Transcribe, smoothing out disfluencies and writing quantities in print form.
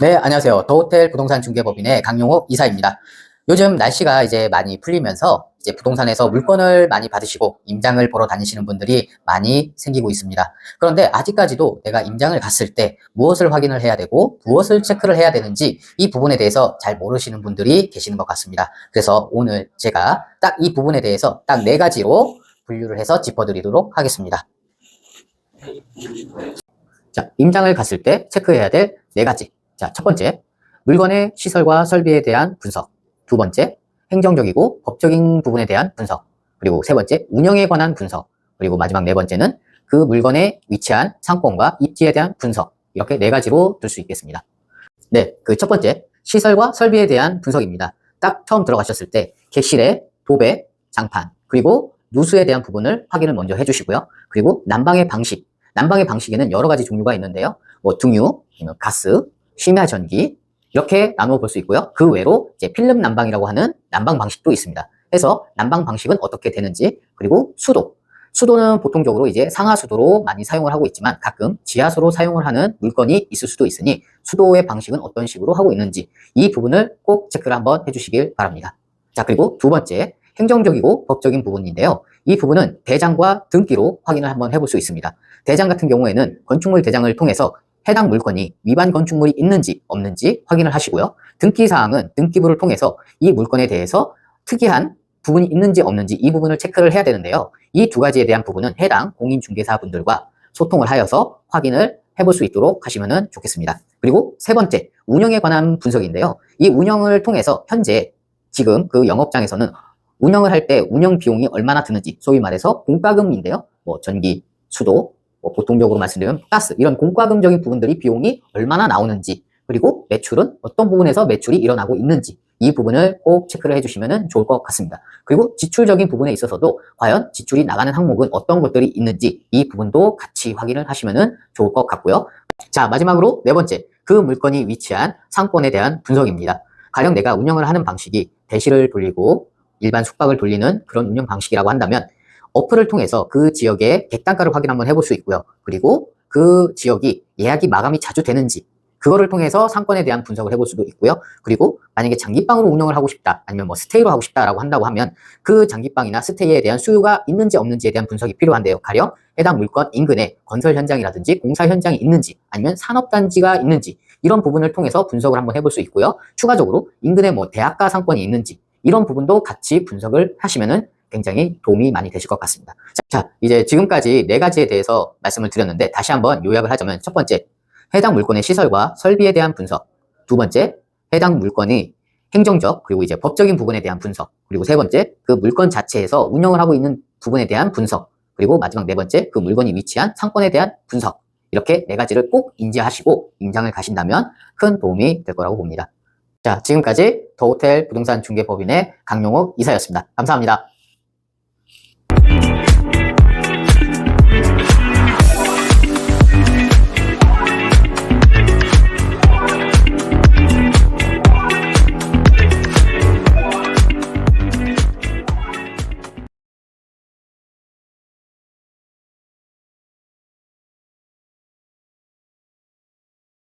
네, 안녕하세요. 더호텔 부동산 중개법인의 강용호 이사입니다. 요즘 날씨가 이제 많이 풀리면서 이제 부동산에서 물건을 많이 받으시고 임장을 보러 다니시는 분들이 많이 생기고 있습니다. 그런데 아직까지도 내가 임장을 갔을 때 무엇을 확인을 해야 되고 무엇을 체크를 해야 되는지 이 부분에 대해서 잘 모르시는 분들이 계시는 것 같습니다. 그래서 오늘 제가 딱 이 부분에 대해서 딱 4가지로 분류를 해서 짚어드리도록 하겠습니다. 자, 임장을 갔을 때 체크해야 될 4가지. 자, 첫 번째, 물건의 시설과 설비에 대한 분석. 두 번째, 행정적이고 법적인 부분에 대한 분석. 그리고 세 번째, 운영에 관한 분석. 그리고 마지막 4번째는 그 물건에 위치한 상권과 입지에 대한 분석. 이렇게 4가지로 둘 수 있겠습니다. 네, 그 첫 번째, 시설과 설비에 대한 분석입니다. 딱 처음 들어가셨을 때 객실의 도배, 장판, 그리고 누수에 대한 부분을 확인을 먼저 해주시고요. 그리고 난방의 방식. 난방의 방식에는 여러 가지 종류가 있는데요. 뭐 등유, 가스, 심야 전기 이렇게 나누어 볼 수 있고요. 그 외로 이제 필름 난방이라고 하는 난방 방식도 있습니다. 그래서 난방 방식은 어떻게 되는지, 그리고 수도. 수도는 보통적으로 이제 상하수도로 많이 사용을 하고 있지만 가끔 지하수로 사용을 하는 물건이 있을 수도 있으니 수도의 방식은 어떤 식으로 하고 있는지 이 부분을 꼭 체크를 한번 해주시길 바랍니다. 자, 그리고 두 번째, 행정적이고 법적인 부분인데요. 이 부분은 대장과 등기로 확인을 한번 해볼 수 있습니다. 대장 같은 경우에는 건축물 대장을 통해서 해당 물건이 위반 건축물이 있는지 없는지 확인을 하시고요. 등기 사항은 등기부를 통해서 이 물건에 대해서 특이한 부분이 있는지 없는지 이 부분을 체크를 해야 되는데요. 이 2가지에 대한 부분은 해당 공인중개사분들과 소통을 하여서 확인을 해볼 수 있도록 하시면 좋겠습니다. 그리고 세 번째, 운영에 관한 분석인데요. 이 운영을 통해서 현재 지금 그 영업장에서는 운영을 할 때 운영 비용이 얼마나 드는지, 소위 말해서 공과금인데요. 뭐 전기, 수도, 뭐 보통적으로 말씀드리면 가스, 이런 공과금적인 부분들이 비용이 얼마나 나오는지, 그리고 매출은 어떤 부분에서 매출이 일어나고 있는지 이 부분을 꼭 체크를 해주시면 좋을 것 같습니다. 그리고 지출적인 부분에 있어서도 과연 지출이 나가는 항목은 어떤 것들이 있는지 이 부분도 같이 확인을 하시면 좋을 것 같고요. 자, 마지막으로 4번째, 그 물건이 위치한 상권에 대한 분석입니다. 가령 내가 운영을 하는 방식이 대시를 돌리고 일반 숙박을 돌리는 그런 운영 방식이라고 한다면 어플을 통해서 그 지역의 객단가를 확인 한번 해볼 수 있고요. 그리고 그 지역이 예약이 마감이 자주 되는지 그거를 통해서 상권에 대한 분석을 해볼 수도 있고요. 그리고 만약에 장기방으로 운영을 하고 싶다, 아니면 뭐 스테이로 하고 싶다라고 한다고 하면 그 장기방이나 스테이에 대한 수요가 있는지 없는지에 대한 분석이 필요한데요. 가령 해당 물건 인근에 건설 현장이라든지 공사 현장이 있는지, 아니면 산업단지가 있는지 이런 부분을 통해서 분석을 한번 해볼 수 있고요. 추가적으로 인근에 뭐 대학가 상권이 있는지 이런 부분도 같이 분석을 하시면은 굉장히 도움이 많이 되실 것 같습니다. 자, 이제 지금까지 4가지에 대해서 말씀을 드렸는데 다시 한번 요약을 하자면, 첫 번째, 해당 물건의 시설과 설비에 대한 분석. 두 번째, 해당 물건의 행정적 그리고 이제 법적인 부분에 대한 분석. 그리고 세 번째, 그 물건 자체에서 운영을 하고 있는 부분에 대한 분석. 그리고 마지막 4번째, 그 물건이 위치한 상권에 대한 분석. 이렇게 4가지를 꼭 인지하시고 임장을 가신다면 큰 도움이 될 거라고 봅니다. 자, 지금까지 더호텔 부동산 중개법인의 강용호 이사였습니다. 감사합니다.